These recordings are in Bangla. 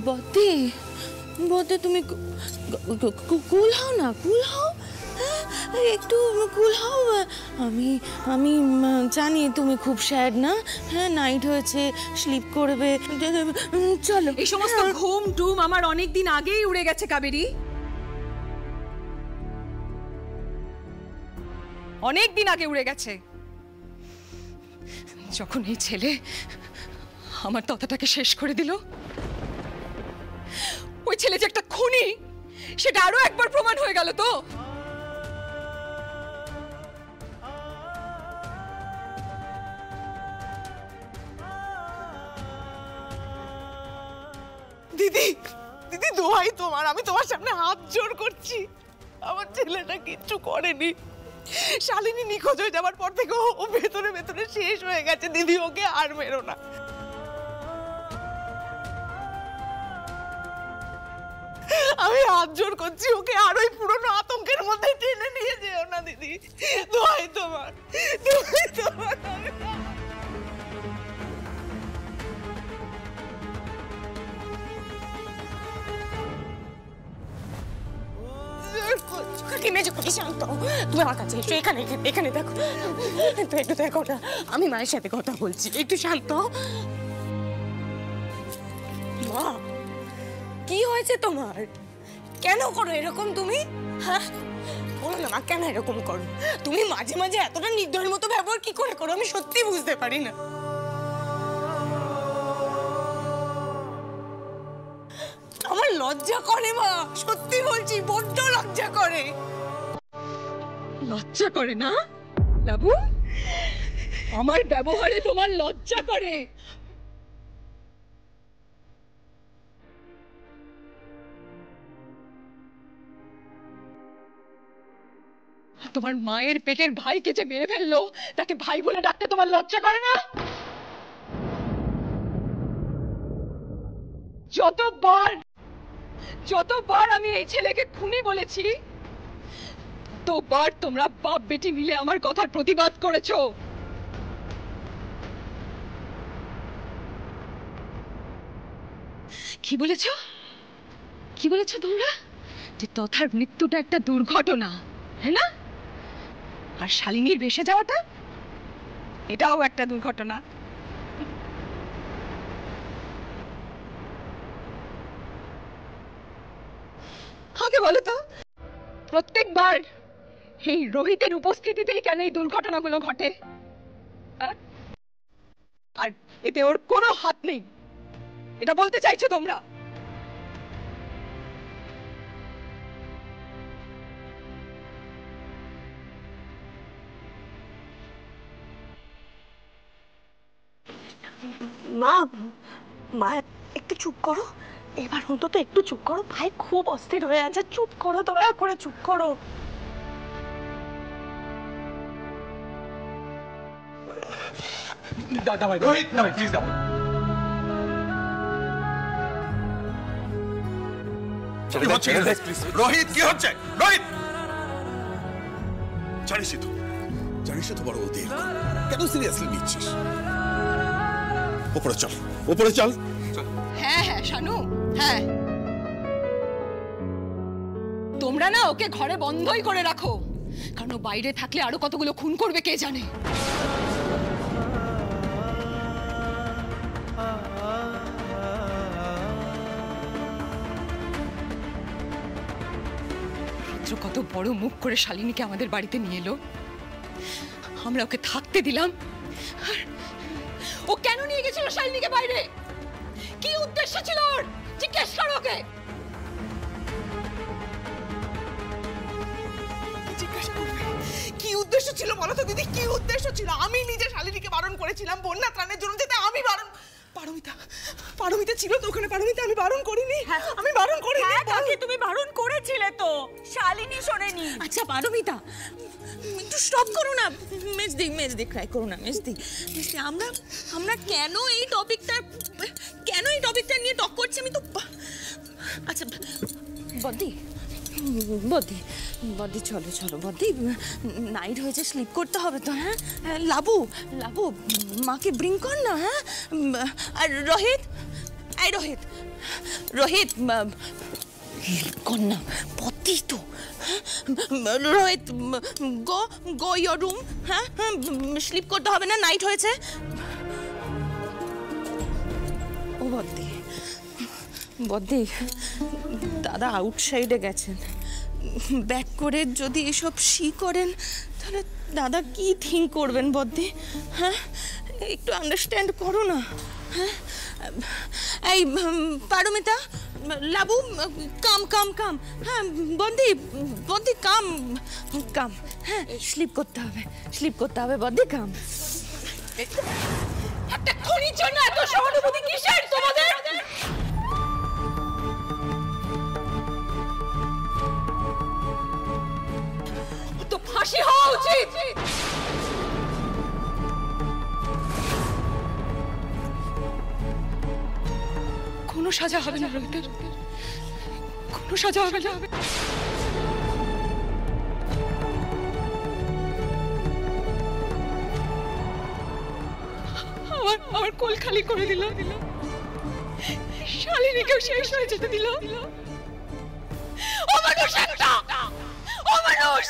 বদ্দি বদ্দি তুমি কুল হও না, কুল হও, একটু কুল হও। আমি জানি তুমি খুব স্যাড না, হ্যাঁ নাইট হয়েছে, স্লিপ করবে, চলো। এই সমস্ত ঘুম টুম আমার অনেক দিন আগেই উড়ে গেছে কাবেরী, অনেক দিন আগে উড়ে গেছে। যখন এই ছেলে আমার তথাটাকে শেষ করে দিল, ওই ছেলে যে একটা খুনি সেটা আরো একবার প্রমাণ হয়ে গেল। তো দিদি দিদি দোহাই তোমার, আমি তোমার সামনে হাত জোড় করছি, আমার ছেলেটা কিচ্ছু করেনি। শালিনী নিখোঁজ হয়ে যাওয়ার পর থেকে ও ভেতরে ভেতরে শেষ হয়ে গেছে। দিদি ওকে আর মেরো না, আমি হাত জোড় করছি, ওকে আর ওই পুরনো আতঙ্কের মধ্যে টেনে নিয়ে যেও না দিদি, দোহাই তোমার, দোহাই তোমার। শান্ত, তুমি আমার কাছে এসো, এখানে এখানে দেখো, একটু দেখো না, আমি মায়ের সাথে কথা বলছি, একটু শান্ত। মা কি হয়েছে তোমার? কেন করো এরকম তুমি? হ্যাঁ বলো না মা, কেন এরকম করো তুমি? মাঝে মাঝে এতটা নির্দয়ের মতো ব্যবহার কি করে করো আমি সত্যি বুঝতে পারি না। আমার লজ্জা করে মা, সত্যি বলছি, বড্ড লজ্জা করে। লজ্জা করে না লাবু? আমার ব্যবহারে তোমার লজ্জা করে? তোমার মায়ের পেটের ভাইকে যে মেরে ফেললো, তাকে ভাই বলে ডাকতে তোমার লজ্জা করে না? যতবার আমি এই ছেলেকে খুনি বলেছি, ততবার তোমরা বাপ বেটি মিলে আমার কথার প্রতিবাদ করেছো। কি বলেছো? কি বলেছো তোমরা? যে তথার মৃত্যুটা একটা দুর্ঘটনা, হ্যাঁ না? আর শালিনীর ভেসে যাওয়াটা, এটাও একটা দুর্ঘটনা। আগে বলো তো, প্রত্যেকবার এই রোহিতের উপস্থিতিতেই কেন এই দুর্ঘটনাগুলো ঘটে? আর এতে ওর কোনো হাত নেই, এটা বলতে চাইছো তোমরা? মা মা একটু চুপ করো, এবার অন্তত একটু চুপ করো, ভাই খুব অস্থির হয়ে আছে, চুপ করো, দয়া করে চুপ করো। দাদা ভাই, রোহিত না ভাই, প্লিজ দাও। রোহিত কি হচ্ছে? রোহিত জানিস তো বড় বলতে কেন সিরিয়াসলি নিচ্ছিস? উপরে চল, উপরে চল। হ্যাঁ হ্যাঁ শানু, হ্যাঁ তোমরা না ওকে ঘরে বন্ধই করে রাখো, কারণ ও বাইরে থাকলে আরো কতগুলো খুন করবে কে জানে। কত বড় মুখ করে শালিনীকে আমাদের বাড়িতে নিয়ে এলো, আমরা ওকে থাকতে দিলাম, ও কেন নিয়ে গেছিল শালিনীকে বাইরে? কি উদ্দেশ্য ছিল ওর? জিজ্ঞেস করো ওকে। জিজ্ঞাসা করবে কি উদ্দেশ্য ছিল বলো তো দিদি, কি উদ্দেশ্য ছিল? আমি নিজে শালিনীকে বারণ করেছিলাম বন্যা ত্রাণের জন্য যেতে, আমি বারণ। পারমিতা ছিল তো ওখানে, পারমিতা আমি বারণ করিনি, আমি বারণ করিনি। কাকে তুমি বারণ করেছিলে তো, শালিনী শোনেনি। আচ্ছা পারমিতা একটু স্টপ করো না, মেজদি ক্রাই করো না, মেজদি আমরা কেন এই টপিকটা নিয়ে টক করছি? আমি তো আচ্ছা বদ্দি চলো বদ্দি, নাইট হয়েছে, স্লিপ করতে হবে তো। হ্যাঁ লাবু মাকে ব্রিং কর না। হ্যাঁ আর রোহিত রোহিত কন্যা পতি তো রোহিত গো গো ইয়োর রুম। হ্যাঁ স্লিপ করতে হবে না, নাইট হয়েছে। ও বদ্দি বদ্দি, দাদা আউটসাইডে গেছেন, ব্যাক করে যদি এসব করেন তাহলে দাদা কি থিঙ্ক করবেন বদ্দি? হ্যাঁ একটু আন্ডারস্ট্যান্ড করো না। হ্যাঁ এই পারমিতা, লাবু, কাম কাম কাম। হ্যাঁ বদ্দি বদ্দি কাম কাম। হ্যাঁ স্লিপ করতে হবে, স্লিপ করতে হবে বদ্দি, কাম। একটা খুনির জন্য এত সহানুভূতি কিসের তোমাদের? তো ফাঁসি হওয়া উচিত। কোনো সাজা হবে না রোহিতের, কোনো সাজা হবে না। আমার কোল খালি করে দিল, শালিনীকেও শেষ হয়ে যেতে দিল। ও মানুষ একটা, ও মানুষ।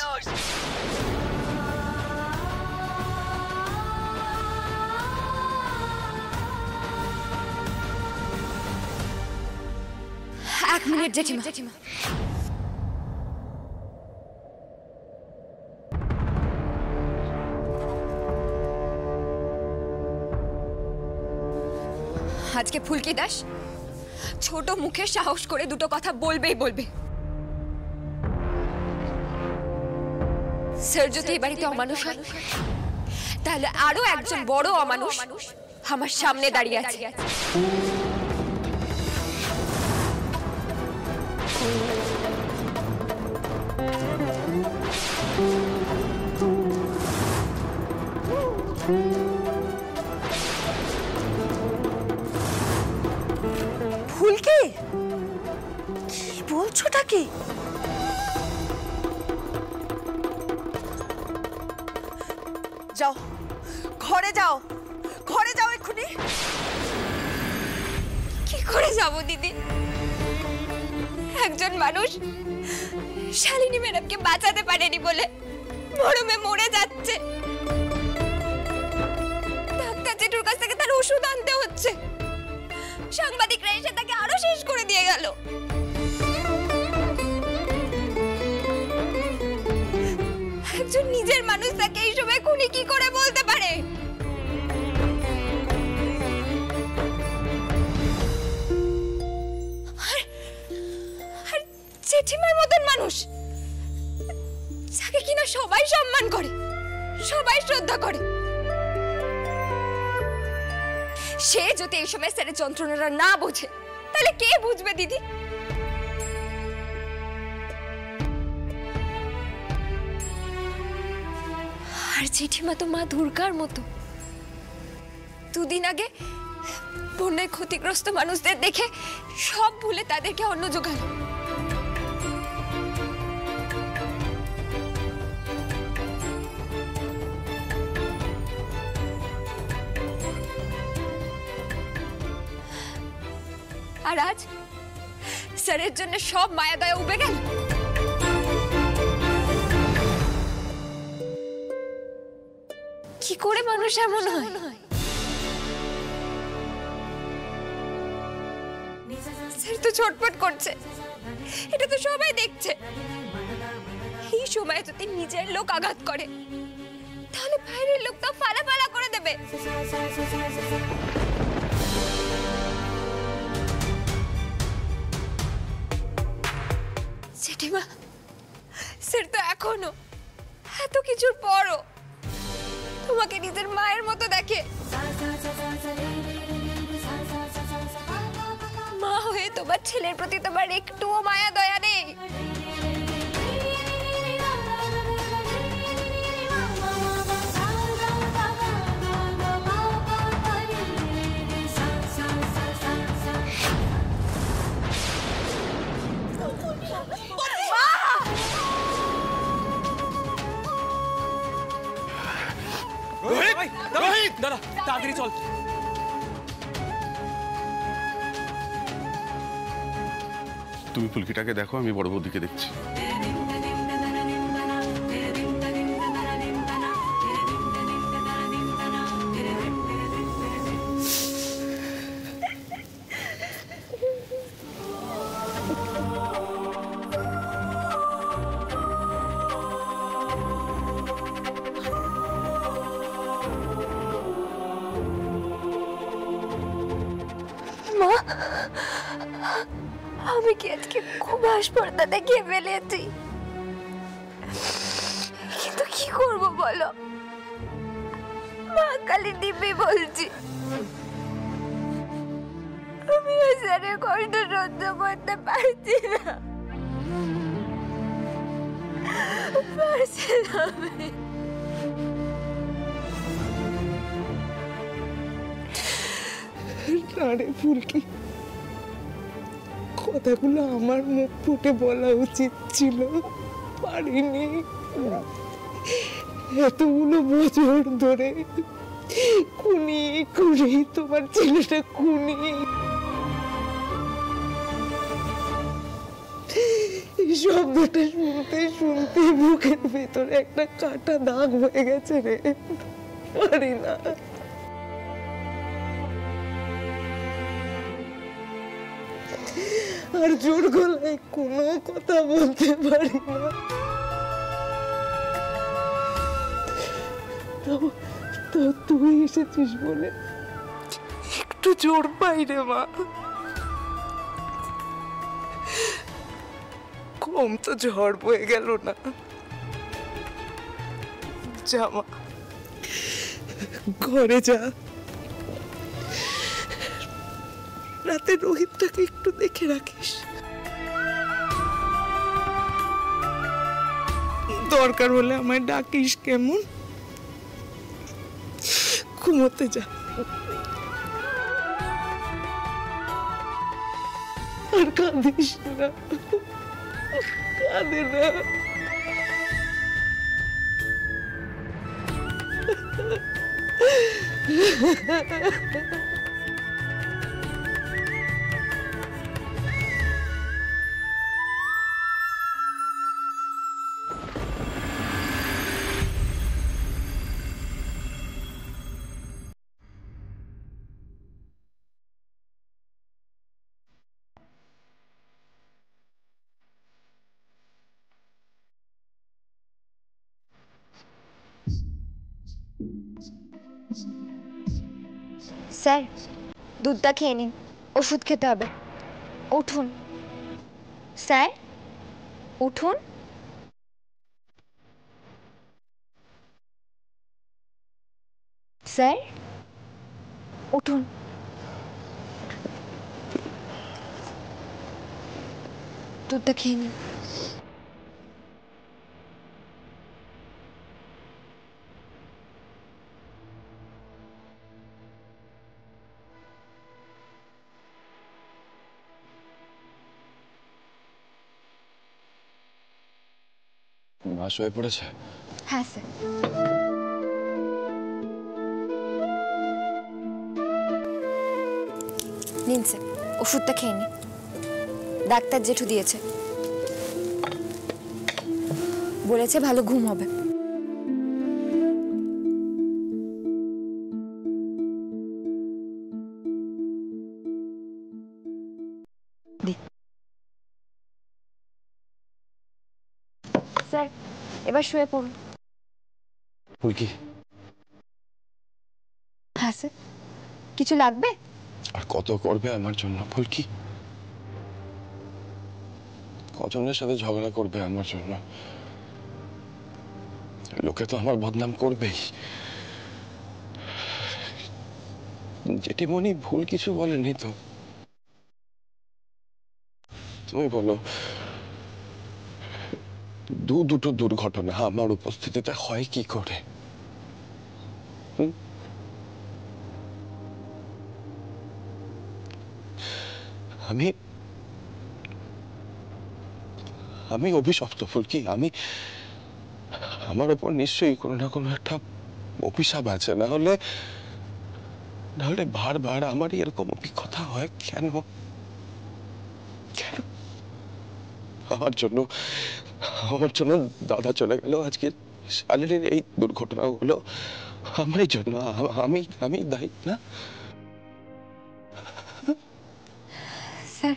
এক মিনিট জেঠিমা। আজকে ফুলকি দাস ছোট মুখে সাহস করে দুটো কথা বলবেই বলবে। স্যার যদি এই বাড়িতে অমানুষ হয় তাহলে আরো একজন বড় অমানুষ আমার সামনে দাঁড়িয়ে আছে। ফুলকি, কি বলছোটা কি? যাও ঘরে যাও, ঘরে যাও এক্ষুনি। কি করে যাব দিদি? একজন মানুষ শালিনী ম্যাডামকে বাঁচাতে পারেনি বলে মরমে মরে যাচ্ছে। ডাক্তার জেঠুর কাছ থেকে তার ওষুধ আনতে হচ্ছে, সাংবাদিকরা এসে তাকে আরো শেষ করে দিয়ে গেল। একজন নিজের মানুষ তাকে এই সময় খুনি কি করে বলতে পারে? আর জেঠিমার মতন মানুষ যাকে কিনা সবাই সম্মান করে, সবাই শ্রদ্ধা করে, সে যদি এই সময় স্যারের যন্ত্রণাটা না বোঝে তাহলে কে বুঝবে দিদি? আর জেঠিমা তো মা দুর্গার মতো। দুদিন আগে বন্যায় ক্ষতিগ্রস্ত মানুষদের দেখে সব ভুলে তাদেরকে অন্ন জোগালো। আর আজ স্যারের জন্য সব মায়া দয়া উবে গেল। কি করে মানুষ এমন হয়? স্যার তো ছটফট করছে, এটা তো সবাই দেখছে। এই সময় যদি নিজের লোক আঘাত করে তাহলে বাইরের লোক তো ফালা করে দেবে। জেঠিমা, স্যার তো এখনো এত কিছুর পরও তোমাকে নিজের মায়ের মতো দেখে। মা হয়ে তোমার ছেলের প্রতি তোমার একটুও মায়া দয়া নেই। রোহিত, দাঁড়া, তাড়াতাড়ি চল। তুমি ফুলকিটাকে দেখো, আমি বড় বৌদিকে দেখছি। মা, আমি কি আজকে খুব হাসপাতাল দেখিয়ে ফেলেছি, কিন্তু কি করব বলো, মা কালী দিব্যি বলছি আমি স্যারের কষ্ট সহ্য করতে পারছি না, পারছি না আমি। না রে ফুলকি, কথাগুলো আমার মুখ ফুটে বলা উচিত ছিল, পারিনি। এতগুলো বছর ধরে খুনি খুনি, তোমার ছেলেটা খুনি, এই শব্দটা শুনতে শুনতে বুকের ভেতরে একটা কাটা দাগ হয়ে গেছে রে, পারি না। আর জোর গলায় কোনো কথা বলতে পারি না। তো তুই এসেছিস বলে একটু জোর পাই রে মা। কম তো ঝড় বয়ে গেল না। যা মা, ঘরে যা, রাতে রোহিতটাকে একটু দেখে রাখিস, দরকার হলে আমায় ডাকিস, কেমন? ঘুমোতে যা, আর কাঁদিস না, কাঁদে না। স্যার, দুধটা খেয়ে নিন, ওষুধ খেতে হবে। উঠুন স্যার, উঠুন। স্যার, উঠুন। দুধটা খেয়ে নিন। মা শুয়ে পড়েছে? হ্যাঁ স্যার। নিন স্যার, ওষুধটা খেয়ে নিন, ডাক্তার জেঠু দিয়েছে, বলেছে ভালো ঘুম হবে। স্যার, এবার শুয়ে পড়ুন। ফুলকি, হ্যাঁ স্যার, কিছু লাগবে? আর কত করবে আমার জন্য ফুলকি? কজনের সাথে ঝগড়া করবে আমার জন্য? লোকে তো আমার বদনাম করবেই। জেঠিমণি ভুল কিছু বলেনি তো? তুমি বলো, দুটো দুর্ঘটনা আমার উপস্থিতিতে হয় কি করে? আমি আমি অভিশপ্ত ফুলকি। আমার উপর নিশ্চয়ই কোনো না কোনো একটা অভিশাপ আছে, না হলে বারবার আমারই এরকম অভিজ্ঞতা হয় কেন? কেন? আমার জন্য দাদা চলে গেল। আজকে শালিনীর এই দুর্ঘটনা হলো আমার জন্য। আমি দায়ী না? স্যার,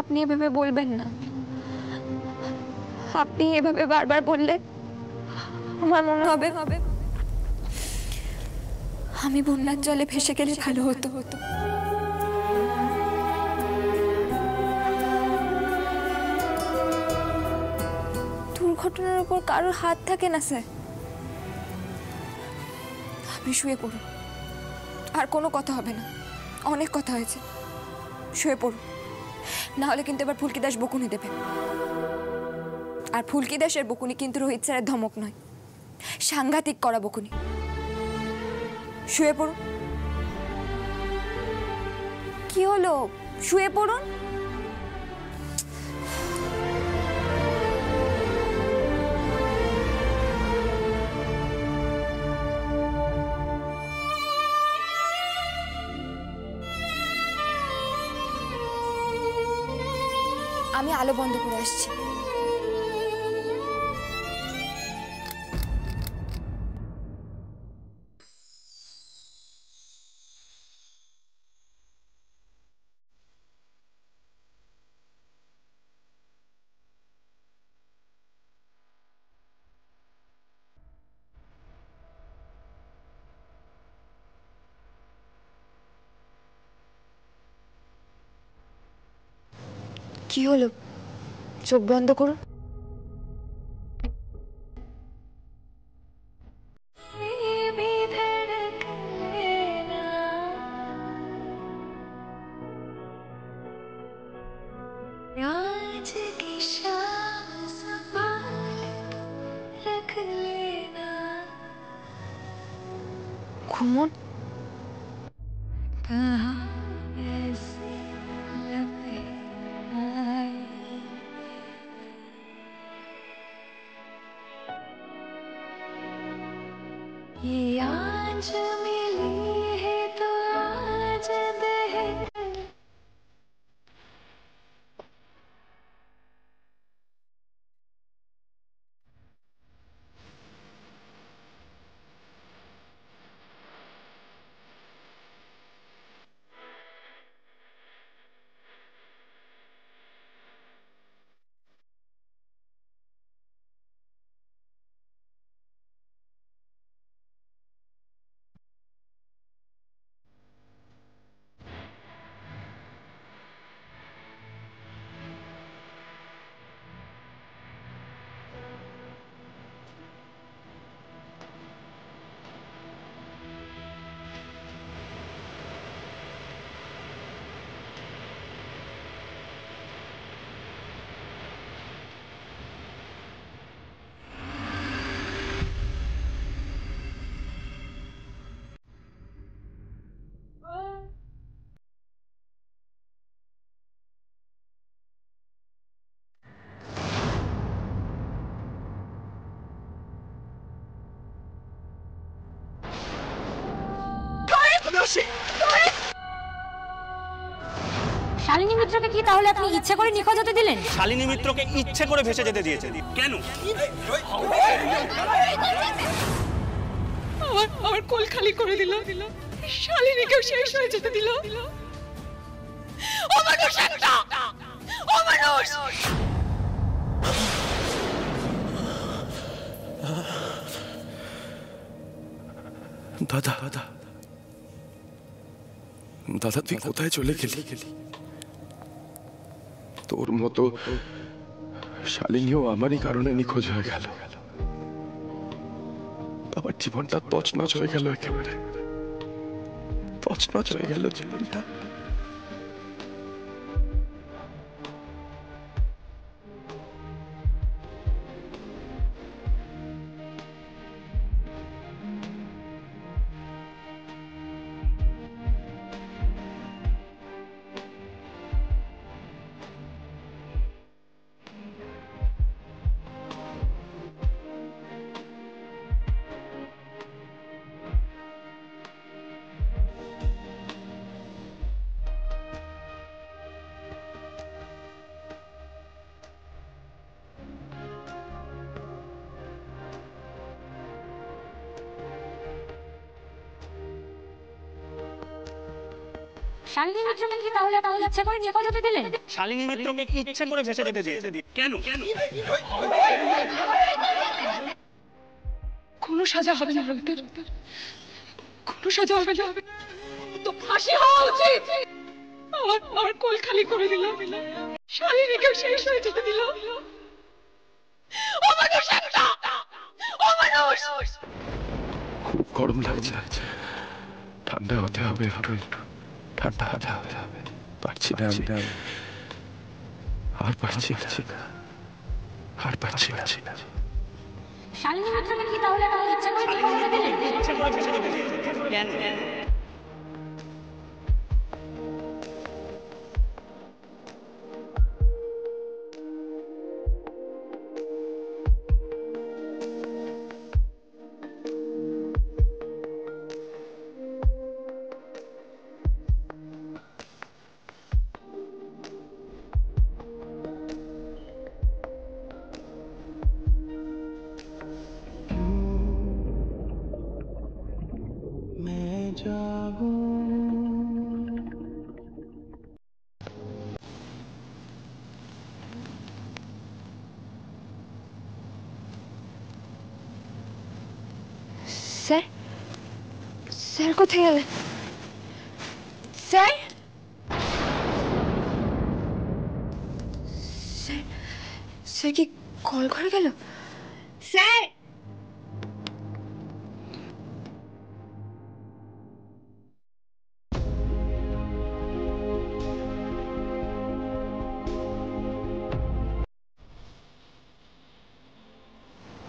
আপনি এভাবে বলবেন না। আপনি এভাবে বারবার বললে আমার মনে হবে আমি বন্যার জলে ভেসে গেলে ভালো হতো। দুর্ঘটনার উপর কারোর হাত থাকে না স্যার। আপনি শুয়ে পড়ুন, আর কোনো কথা হবে না। অনেক কথা হয়েছে, শুয়ে পড়ুন। না হলে কিন্তু এবার ফুলকি দাস বকুনি দেবে। আর ফুলকি দাসের বকুনি কিন্তু রোহিত স্যারের ধমক নয়, সাংঘাতিক করা বকুনি। শুয়ে পড়ুন। কি হলো? শুয়ে পড়ুন। আমি আলো বন্ধ করে আসছি। কি হলো? চোখ বন্ধ করুন। ঘুমন। শালিনী মিত্রকে কি তাহলে আপনি ইচ্ছে করে নিখোঁজ হতে দিলেন? শালিনী মিত্রকে ইচ্ছে করে ভেসে যেতে দিয়েছেন কেন? আমার কোল খালি করে দিল, শালিনীকেও শেষ হয়ে যেতে দিল। ও মানুষ একটা, ও মানুষ। দাদা দাদা তুই কোথায় চলে গেলি? তোর মতো শালিনীও আমারই কারণে নিখোঁজ হয়ে গেল। আমার জীবনটা তছনছ হয়ে গেল, একেবারে তছনছ হয়ে গেল জীবনটা। শালিনী মিত্রকে কি তাহলে ইচ্ছে করে নিখোঁজ হতে দিলেন? শালিনী মিত্রকে ইচ্ছে করে ভেসে যেতে দিয়েছে কেন? কোনো সাজা হবে না রবিদের, কোনো সাজা হবে না, তো ফাঁসি হওয়া উচিত। আমার কোল খালি করে দিল, শালিনীকে শেষ হয়ে যেতে দিল। ও মানুষ একটা, ও মানুষ। খুব গরম লাগছে, ঠান্ডা হতে হবে, ঠান্ডা হতে হবে। পারছি না আমি, আর পারছি না, আর পারছি না। শালিনী মিত্রকে কি তাহলে ইচ্ছে করে নিখোঁজ হতে দিলেন? ইচ্ছে করে ভেসে যেতে দিয়েছে কেন? স্যার, স্যার কোথায় গেলেন? স্যার, স্যার, স্যার কি কল করে গেল? স্যার,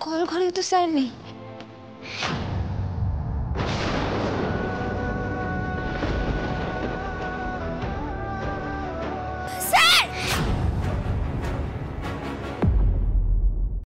কল ঘরে তো স্যার নেই।